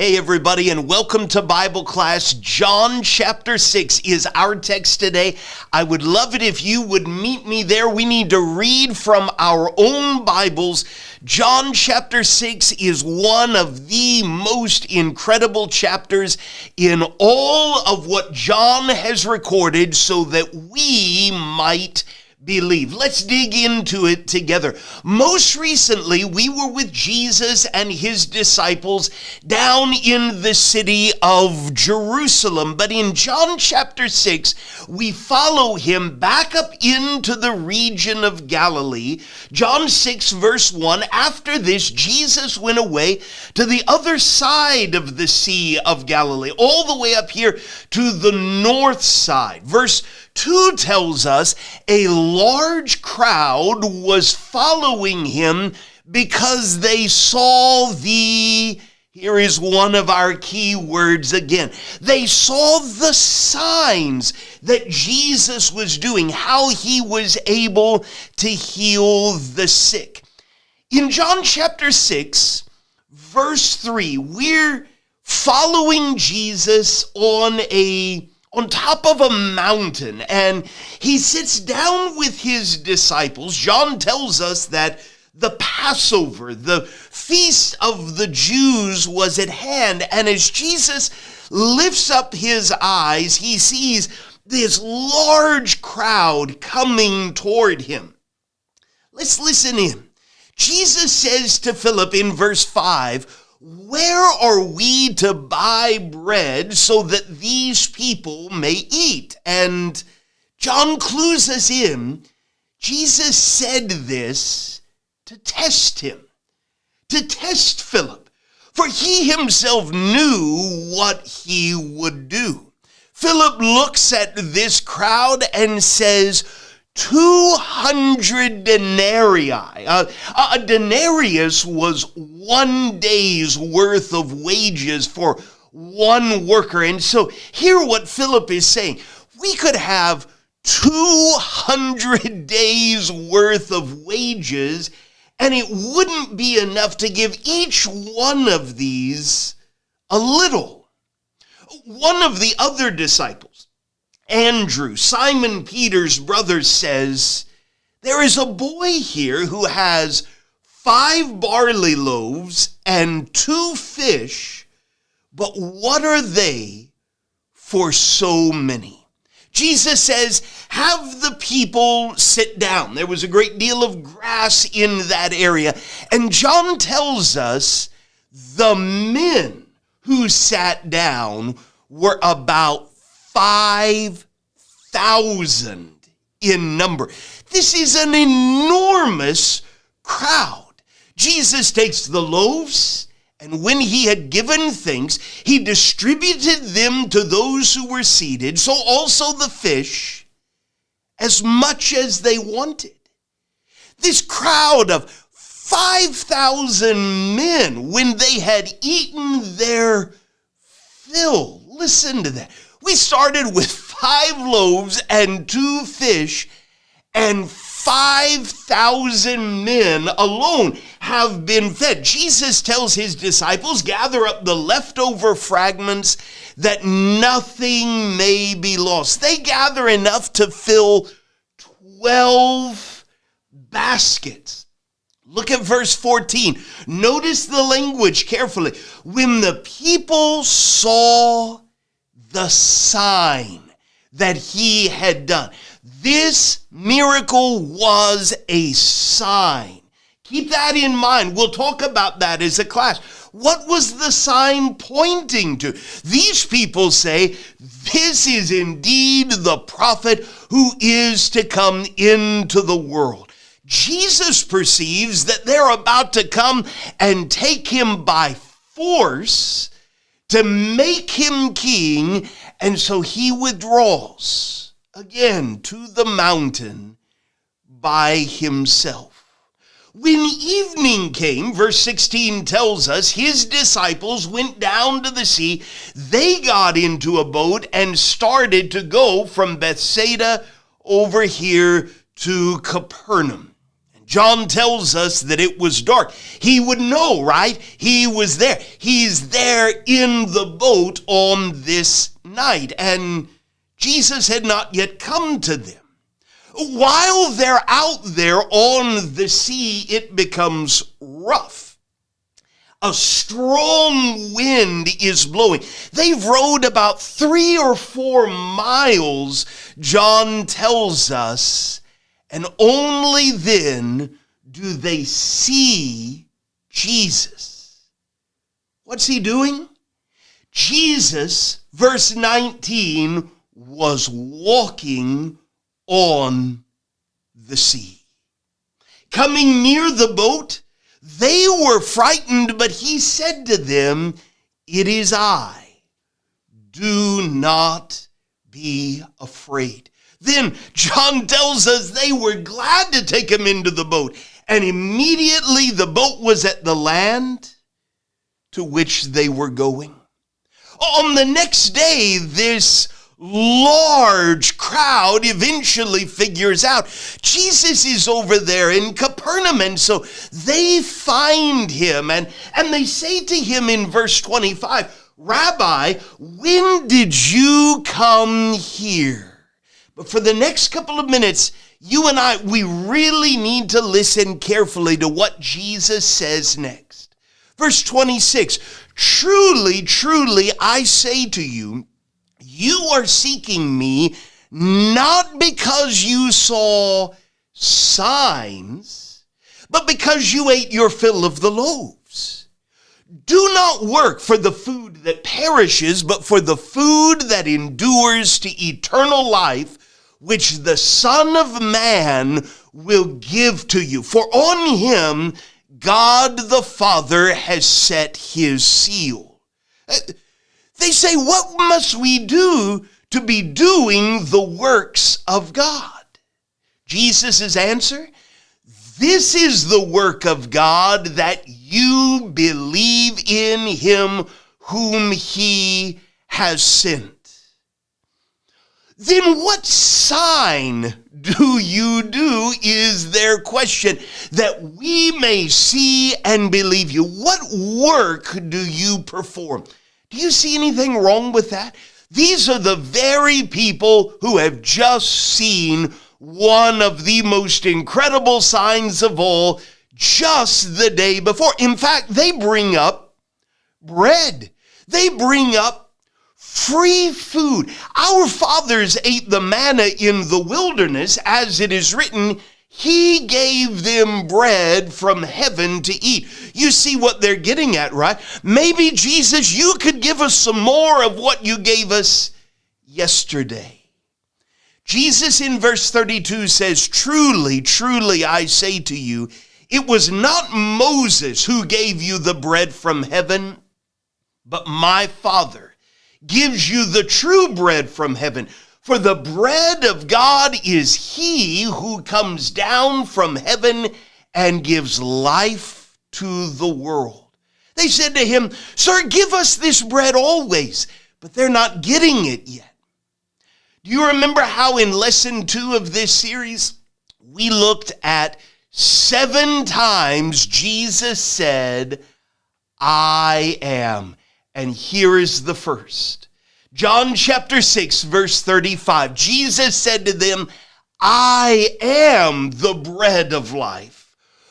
Hey everybody, and welcome to Bible class. John chapter 6 is our text today. I would love it if you would meet me there. We need to read from our own Bibles. John chapter 6 is one of the most incredible chapters in all of what John has recorded so that we might believe. Let's dig into it together. Most recently, we were with Jesus and his disciples down in the city of Jerusalem. But in John chapter 6, we follow him back up into the region of Galilee. John 6 verse 1, after this, Jesus went away to the other side of the Sea of Galilee, all the way up here to the north side. Verse 2 tells us a large crowd was following him because they saw here is one of our key words again. They saw the signs that Jesus was doing, how he was able to heal the sick. In John chapter 6, verse 3, we're following Jesus on top of a mountain, and he sits down with his disciples. John tells us that the Passover, the feast of the Jews, was at hand, and as Jesus lifts up his eyes, he sees this large crowd coming toward him. Let's listen in. Jesus says to Philip in verse 5, "Where are we to buy bread so that these people may eat?" And John clues us in. Jesus said this to test him, to test Philip, for he himself knew what he would do. Philip looks at this crowd and says, 200 denarii. A denarius was 1 day's worth of wages for one worker. And so hear what Philip is saying. We could have 200 days worth of wages, and it wouldn't be enough to give each one of these a little. One of the other disciples, Andrew, Simon Peter's brother, says, "There is a boy here who has 5 barley loaves and 2 fish, but what are they for so many?" Jesus says, have the people sit down. There was a great deal of grass in that area. And John tells us the men who sat down were about 5,000 in number. This is an enormous crowd. Jesus takes the loaves, and when he had given thanks, he distributed them to those who were seated, so also the fish, as much as they wanted. This crowd of 5,000 men, when they had eaten their fill, listen to that. We started with 5 loaves and 2 fish, and 5,000 men alone have been fed. Jesus tells his disciples, gather up the leftover fragments that nothing may be lost. They gather enough to fill 12 baskets. Look at verse 14. Notice the language carefully. When the people saw the sign that he had done. This miracle was a sign. Keep that in mind. We'll talk about that as a class. What was the sign pointing to? These people say, this is indeed the prophet who is to come into the world. Jesus perceives that they're about to come and take him by force to make him king, and so he withdraws again to the mountain by himself. When evening came, verse 16 tells us, his disciples went down to the sea. They got into a boat and started to go from Bethsaida over here to Capernaum. John tells us that it was dark. He would know, right? He was there. He's there in the boat on this night, and Jesus had not yet come to them. While they're out there on the sea, it becomes rough. A strong wind is blowing. They've rowed about 3 or 4 miles, John tells us, and only then do they see Jesus. What's he doing? Jesus, verse 19, was walking on the sea. Coming near the boat, they were frightened, but he said to them, "It is I. Do not be afraid." Then John tells us they were glad to take him into the boat, and immediately the boat was at the land to which they were going. On the next day, this large crowd eventually figures out Jesus is over there in Capernaum, and so they find him, and they say to him in verse 25, "Rabbi, when did you come here?" But for the next couple of minutes, you and I, we really need to listen carefully to what Jesus says next. Verse 26, "Truly, truly, I say to you, you are seeking me not because you saw signs, but because you ate your fill of the loaves. Do not work for the food that perishes, but for the food that endures to eternal life, which the Son of Man will give to you. For on him God the Father has set his seal." They say, what must we do to be doing the works of God? Jesus' answer, "This is the work of God, that you believe in him whom he has sent." Then what sign do you do is their question, "that we may see and believe you." What work do you perform? Do you see anything wrong with that? These are the very people who have just seen one of the most incredible signs of all just the day before. In fact, they bring up bread. They bring up free food. Our fathers ate the manna in the wilderness, as it is written, he gave them bread from heaven to eat. You see what they're getting at, right? Maybe, Jesus, you could give us some more of what you gave us yesterday. Jesus in verse 32 says, "Truly, truly, I say to you, it was not Moses who gave you the bread from heaven, but my Father gives you the true bread from heaven. For the bread of God is he who comes down from heaven and gives life to the world." They said to him, "Sir, give us this bread always." But they're not getting it yet. Do you remember how in lesson 2 of this series, we looked at 7 times Jesus said, "I am." And here is the first. John chapter 6, verse 35. Jesus said to them, "I am the bread of life.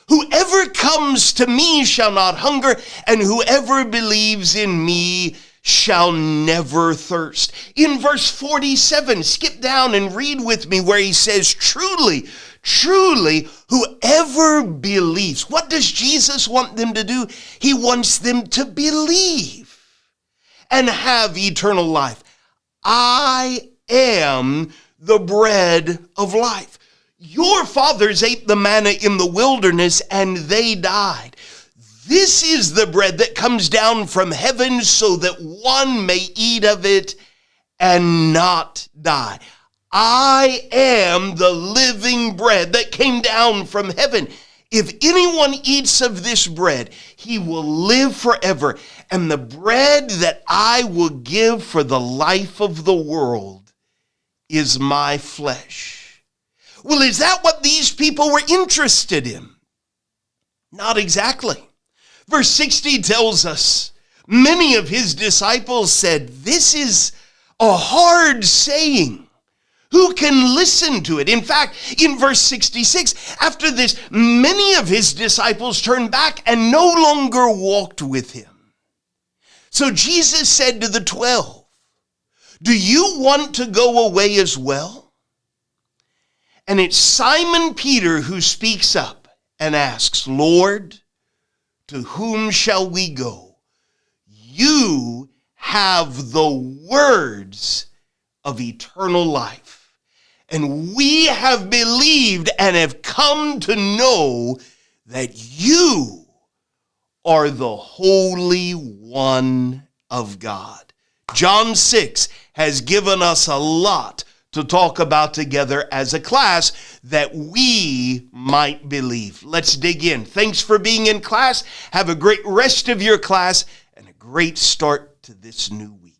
Whoever comes to me shall not hunger, and whoever believes in me shall never thirst." In verse 47, skip down and read with me where he says, "Truly, truly, whoever believes." What does Jesus want them to do? He wants them to believe and have eternal life. I am the bread of life. Your fathers ate the manna in the wilderness and they died. This is the bread that comes down from heaven so that one may eat of it and not die. I am the living bread that came down from heaven. If anyone eats of this bread, he will live forever. And the bread that I will give for the life of the world is my flesh. Well, is that what these people were interested in? Not exactly. Verse 60 tells us, many of his disciples said, this is a hard saying. Who can listen to it? In fact, in verse 66, after this, many of his disciples turned back and no longer walked with him. So Jesus said to the 12, do you want to go away as well? And it's Simon Peter who speaks up and asks, Lord, to whom shall we go? You have the words of eternal life. And we have believed and have come to know that you are the Holy One of God. John 6 has given us a lot to talk about together as a class that we might believe. Let's dig in. Thanks for being in class. Have a great rest of your class and a great start to this new week.